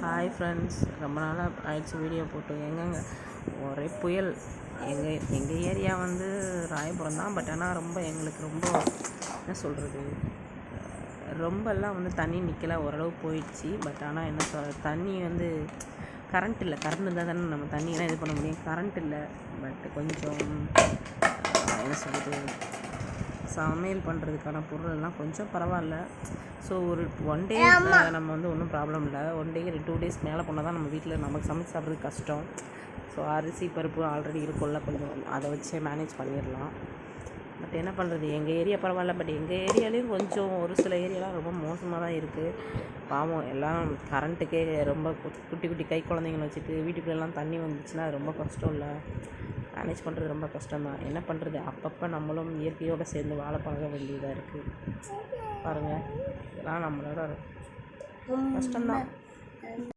Hi friends, ரொம்ப நாளாக ஆயிடுச்சு வீடியோ போட்டு. எங்கங்க ஒரே புயல். எங்கள் ஏரியா வந்து ராயபுரம் தான். பட் ஆனால் எங்களுக்கு ரொம்ப என்ன சொல்கிறது, ரொம்பலாம் தண்ணி நிற்கலை, ஓரளவு போயிடுச்சு. பட் ஆனால் என்ன தண்ணி கரண்ட் இல்லை. கரண்ட் இருந்தால் தானே நம்ம தண்ணியெல்லாம் இது பண்ண முடியும். கரண்ட் இல்லை. பட் கொஞ்சம் என்ன சொல்கிறது, சமையல் பண்ணுறதுக்கான பொருளெல்லாம் கொஞ்சம் பரவாயில்ல. ஸோ ஒரு 1 டே நம்ம ஒன்றும் ப்ராப்ளம் இல்லை. 1 டே 2 டேஸ் மேலே போனால் தான் நம்ம வீட்டில் நமக்கு சமைச்சு சாப்பிட்றது கஷ்டம். ஸோ அரிசி பருப்பு ஆல்ரெடி இருக்கும்ல, கொஞ்சம் அதை வச்சே மேனேஜ் பண்ணிடலாம். பட் என்ன பண்ணுறது, எங்கள் ஏரியா பரவாயில்ல. பட் எங்கள் ஏரியாலேயும் கொஞ்சம் ஒரு சில ஏரியாலாம் ரொம்ப மோசமாக தான் இருக்குது. பாவம், எல்லாம் கரண்ட்டுக்கே ரொம்ப குட்டி குட்டி கை குழந்தைங்கள வச்சுட்டு வீட்டுக்குள்ளெல்லாம் தண்ணி வந்துச்சுன்னா அது ரொம்ப கஷ்டம் இல்லை. மேனேஜ் பண்ணுறது ரொம்ப கஷ்டம்தான். என்ன பண்ணுறது, அப்பப்போ நம்மளும் இயற்கையோடு சேர்ந்து வாழ பழக வேண்டியதாக இருக்குது. பாருங்கள், இதெல்லாம் நம்மளோட கஷ்டம்தான்.